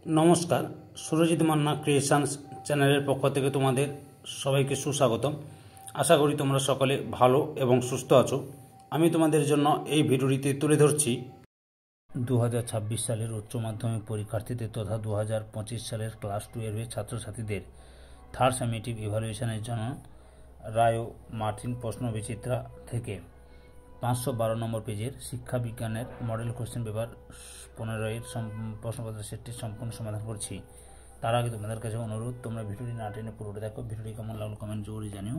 নমস্কার, সুরজিৎ মান্না ক্রিয়েশনস চ্যানেলের পক্ষ থেকে তোমাদের সবাইকে সুস্বাগতম। আশা করি তোমরা সকলে ভালো এবং সুস্থ আছো। আমি তোমাদের জন্য এই ভিডিওটিতে তুলে ধরছি 2026 সালের উচ্চ মাধ্যমিক পরীক্ষার্থীদের তথা 2025 সালের ক্লাস 12-এর ছাত্রছাত্রীদের থার্ড সামেটিভ ইভ্যালুয়েশনের জন্য রায় ও মার্টিন প্রশ্ন বিচিত্রা থেকে 512 নম্বর পেজের শিক্ষা বিজ্ঞানের মডেল কোশ্চেন পেপার 15-এর প্রশ্নপত্র সেটটির সম্পূর্ণ সমাধান করছি। তার আগে তোমাদের কাছে অনুরোধ, তোমরা ভিডিওটি না টেনে পুরোটা দেখো। ভিডিওটি কেমন লাগলো কমেন্ট জোরে জানিও।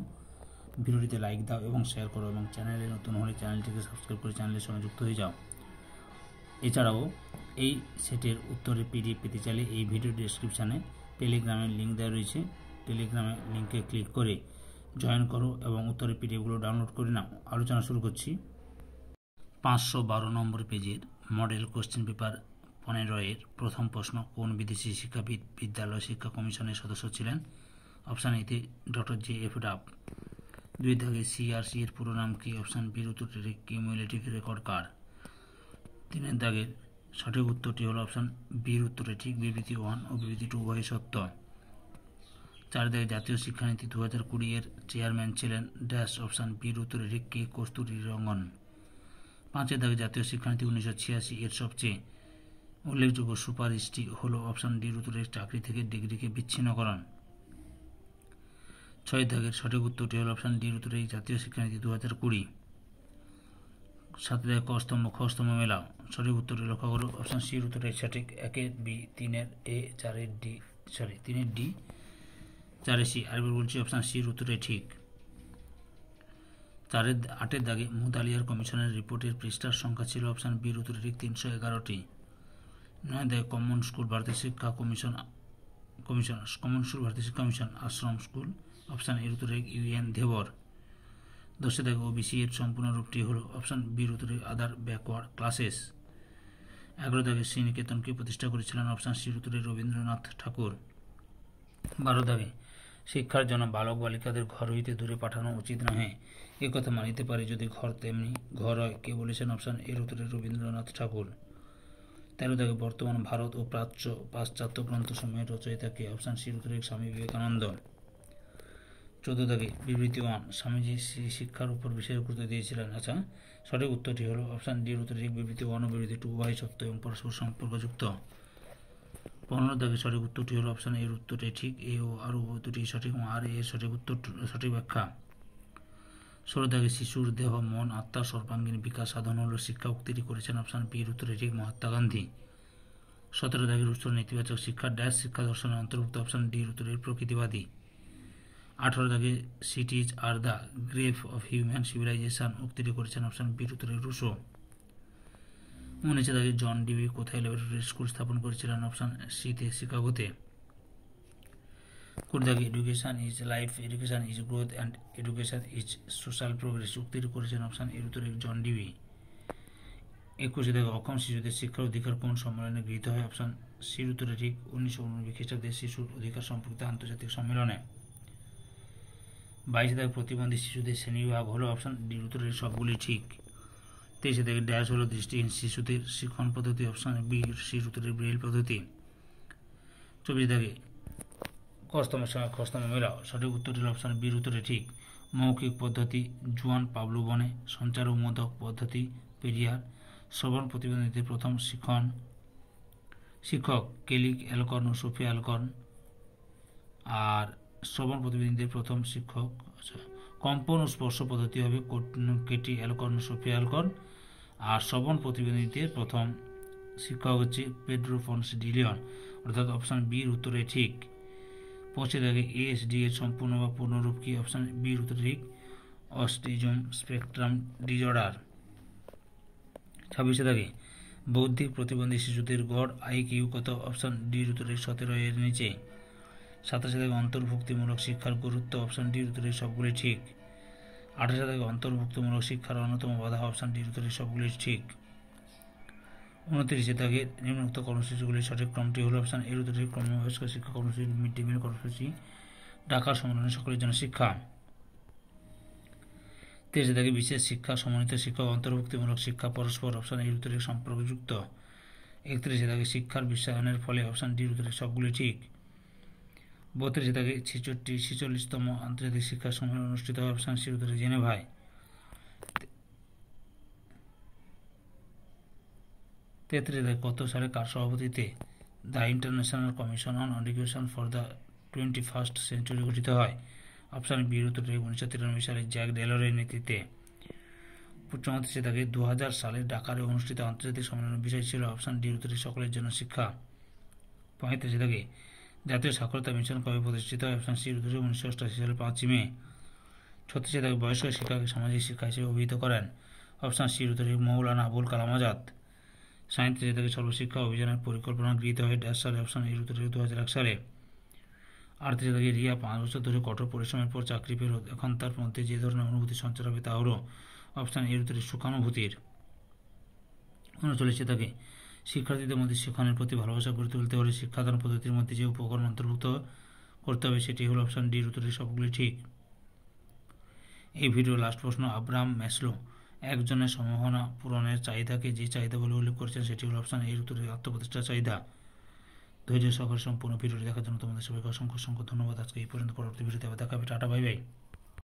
ভিডিওটিতে লাইক দাও এবং শেয়ার করো, এবং চ্যানেলে নতুন হলে চ্যানেলটিকে সাবস্ক্রাইব করে চ্যানেলের সঙ্গে যুক্ত হয়ে যাও। এছাড়াও এই সেটের উত্তরের পিডিএফ পেতে চাইলে এই ভিডিও ডেসক্রিপশানে টেলিগ্রামের লিঙ্ক দেওয়া রয়েছে। টেলিগ্রামের লিঙ্কে ক্লিক করে জয়েন করো এবং উত্তরের পিডিএফগুলো ডাউনলোড করে নাও। আলোচনা শুরু করছি। 512 নম্বর পেজের মডেল কোশ্চেন পেপার 15-এর প্রথম প্রশ্ন, কোন বিদেশি শিক্ষাবিদ বিদ্যালয় শিক্ষা কমিশনের সদস্য ছিলেন? অপশান এতে ডক্টর জে.এফ. ডাব। 2 দাগে সিআরসি এর পুরো নাম কি? অপশান বির উত্তরটি কিউমুলেটিভ রেকর্ড কার? 3 দাগের সঠিক উত্তরটি হল অপশান বির উত্তরে ঠিক। বিবৃতি 1 ও বিবৃতি 2 উভয়ই সত্য। 4 দাগে জাতীয় শিক্ষানীতি 2020 এর চেয়ারম্যান ছিলেন ড্যাশ? অপশান বির উত্তরে ঠিক কে কস্তুরী রঙ্গন। 5 দাগে জাতীয় শিক্ষানীতি 1986 এর সবচেয়ে উল্লেখযোগ্য সুপারিশটি হল? অপশান ডির উত্তরে চাকরি থেকে ডিগ্রিকে বিচ্ছিন্নকরণ। 6 দাগের সঠিক উত্তরটি হল অপশান ডির উত্তরে জাতীয় শিক্ষানীতি 2020। 7 দাগে ক স্তম্ভ খ স্তম্ভ মেলাও। সঠিক উত্তরটি লক্ষ্য করো। অপশান সির উত্তরে সঠিক। 1-এর বি, 3-এর এ, 3-এর ডি, 4-এর সি। আরেকবার বলছি, অপশান সির উত্তরে ঠিক। 8 দাগে মুদালিয়ার কমিশনের রিপোর্টের পৃষ্ঠার সংখ্যা ছিল? অপশান বির উত্তরে ঠিক 311টি। 9 দাগে কমন স্কুল ভারতীয় শিক্ষা কমিশন আশ্রম স্কুল। অপশান এর উত্তরে ইউএন ধেবর। 10 দাগে ওবিসি এর সম্পূর্ণ রূপটি হল? অপশান বির উত্তরে আদার ব্যাকওয়ার্ড ক্লাসেস। 11 দাগে শ্রীনিকেতনকে প্রতিষ্ঠা করেছিলেন? অপশান সির উত্তরে রবীন্দ্রনাথ ঠাকুর। 12 দাগে শিক্ষার জন্য বালক বালিকাদের ঘর হইতে দূরে পাঠানো উচিত নহে, এ কথা মানিতে পারে যদি ঘর তেমনি ঘর হয়, কে বলেছেন? অপশান এর উত্তরে রবীন্দ্রনাথ ঠাকুর। 13 দাগে বর্তমান ভারত ও পাশ্চাত্য গ্রন্থসমূহের রচয়িতা কে? অপশান সির উত্তরে স্বামী বিবেকানন্দ। 14 দাগে বিবৃতি 1, স্বামীজি শিক্ষার উপর বিশেষ গুরুত্ব দিয়েছিলেন। আচ্ছা, সঠিক উত্তরটি হল অপশান ডির উত্তরে ঠিক। বিবৃতি 1 ও বিবৃতি 2 উভয় সত্য এবং পরস্পর সম্পর্কযুক্ত। 15 দাগে সঠিক উত্তরটি হল অপশান এর উত্তরটি ঠিক। এ ও আর দুটি সঠিক এবং আর এর সঠিক ব্যাখ্যা। 16 দাগে শিশুর দেহ মন আত্মা সর্বাঙ্গীন বিকাশ সাধন হল শিক্ষা, উক্তিটি করেছেন? অপশান বির উত্তরে ঠিক মহাত্মা গান্ধী। 17 দাগের উত্তর নেতিবাচক শিক্ষা ড্যাশ শিক্ষা দর্শনের অন্তর্ভুক্ত? অপশান ডির উত্তরে প্রকৃতিবাদী। 18 দাগে cities are the grave of human civilization, উক্তিটি করেছেন? অপশান বির উত্তরে রুশো। 19 দাগে জন ডিবি কোথায় ল্যাবরেটরি স্কুল স্থাপন করেছিলেন? অপশান সিতে শিকাগোতে। 20 দাগে education is life, education is growth and education is social progress, উক্তিটি করেছেন? অপশান এর উত্তরে জন ডিবি। 21 দাগে অক্ষম শিশুদের শিক্ষার অধিকার কোন সম্মেলনে গৃহীত হয়? অপশান সির উত্তরে ঠিক 1989 খ্রিস্টাব্দে শিশুর অধিকার সম্পর্কিত আন্তর্জাতিক সম্মেলনে। 22 দাগে প্রতিবন্ধী শিশুদের শ্রেণীবিভাগ হলো? অপশান ডির উত্তরে সবগুলি ঠিক। 23 দাগে ড্যাশ হলো দৃষ্টিহীন শিশুদের শিক্ষণ পদ্ধতি? অপশান বি সির উত্তরে ব্রেইল পদ্ধতি। 24 দাগে কস্তমের সঙ্গে খস্তমে মেলাও। সঠিক উত্তরটি হল অপশান বির উত্তরে ঠিক। মৌখিক পদ্ধতি জুয়ান পাবলো বনে, সঞ্চারমোদক পদ্ধতি পেরিয়ার, শ্রবণ প্রতিবন্ধীদের প্রথম শিক্ষক কেলি অ্যালকর্ন ও সোফিয়া অ্যালকর্ন। আর শ্রবণ প্রতিবন্ধীদের প্রথম শিক্ষক কম্পন ও স্পর্শ পদ্ধতি হবে কেটি অ্যালকর্ন ও সোফিয়া অ্যালকর্ন। আর শ্রবণ প্রতিবন্ধীদের প্রথম শিক্ষক হচ্ছে পেড্রো ফন্স ডিলিয়ন, অর্থাৎ অপশান বির উত্তরে ঠিক। 25 দাগে এএসডি এর সম্পূর্ণ বা পূর্ণরূপ কি? অপশান বির উত্তরে ঠিক অটিজম স্পেকট্রাম ডিজঅর্ডার। 26 দাগে বৌদ্ধিক প্রতিবন্ধী শিশুদের গড় আইকিউ কত? অপশান ডির উত্তরে 17 এর নিচে। 27 দাগে অন্তর্ভুক্তিমূলক শিক্ষার গুরুত্ব? অপশান ডির উত্তরে সবগুলি ঠিক। 28 দাগে অন্তর্ভুক্তমূলক শিক্ষার অন্যতম বাধা? অপশান ডির উত্তরে সবগুলি ঠিক। 29 দাগে নিম্নোক্ত কর্মসূচিগুলির সঠিক ক্রমটি হল? অপশান এর উত্তরে ক্রমবয়স্ক শিক্ষা কর্মসূচি, মিড ডে মিল কর্মসূচি, ঢাকার সম্মেলনে সকলের জন্য শিক্ষা। 30 দাগে বিশেষ শিক্ষা, সমন্বিত শিক্ষা ও অন্তর্ভুক্তিমূলক শিক্ষা পরস্পর? অপশান এর উত্তরে সম্পর্কযুক্ত। 31 থাকে শিক্ষার বিশ্বায়নের ফলে, অপশান ডির উত্তরে সবগুলি ঠিক। 32 থাকে 46তম আন্তর্জাতিক শিক্ষা সম্মেলন অনুষ্ঠিত হয়, অপশান সির উত্তরে জেনেভায়। 33 থাকে কত সালে কার সভাপতিত্বে the international commission on education for the 21st century গঠিত হয়, অপশান বির উত্তরে 1993 সালে জ্যাক ডেলরের নেতৃত্বে। 34 থাকে 2000 সালে ডাকারে অনুষ্ঠিত আন্তর্জাতিক সম্মেলনের বিষয় ছিল, অপশান ডির উত্তরে সকলের জন্য শিক্ষা। 35 থাকে জাতীয় সাক্ষরতা মিশন কবে প্রতিষ্ঠিত হয়, অপশান সির উত্তরে 1988 সালে 5 মে। 36 থাকে বয়স্ক শিক্ষাকে সামাজিক শিক্ষা হিসেবে অভিহিত করেন, অপশান সির উত্তরে মৌলানা আবুল কালাম আজাদ। 37 থেকে সর্বশিক্ষা অভিযানের পরিকল্পনা গৃহীত হয় ড্যাশ সালে, অপশান এর উত্তরে 2001 সালে। 38 থেকে রিয়া 5 বছর ধরে কঠোর পরিশ্রমের পর চাকরি পেল, এখন তার মধ্যে যে ধরনের অনুভূতি সঞ্চার হবে তা হলো, অপশান এর উত্তরে সুখানুভূতির। 39 থেকে শিক্ষার্থীদের মধ্যে শিক্ষণের প্রতি ভালোবাসা গড়ে তুলতে হলে শিক্ষাদান পদ্ধতির মধ্যে যে উপকরণ অন্তর্ভুক্ত করতে হবে সেটি হলো, অপশান ডির উত্তরে সবগুলি ঠিক। এই ভিডিও লাস্ট প্রশ্ন, আব্রাহাম ম্যাসলো একজনের সম্ভাবনা পূরণের চাহিদাকে যে চাহিদা বলে উল্লেখ করেছেন সেটি হলো, অপশান এর উত্তরে আত্মপ্রতিষ্ঠার চাহিদা। ধৈর্য সহকারে সম্পূর্ণ ভিডিওটি দেখার জন্য তোমাদের সবাইকে অসংখ্য অসংখ্য ধন্যবাদ। আজকে এই পর্যন্ত, পরবর্তী ভিডিওতে আবার দেখা হবে। Tata, bye bye.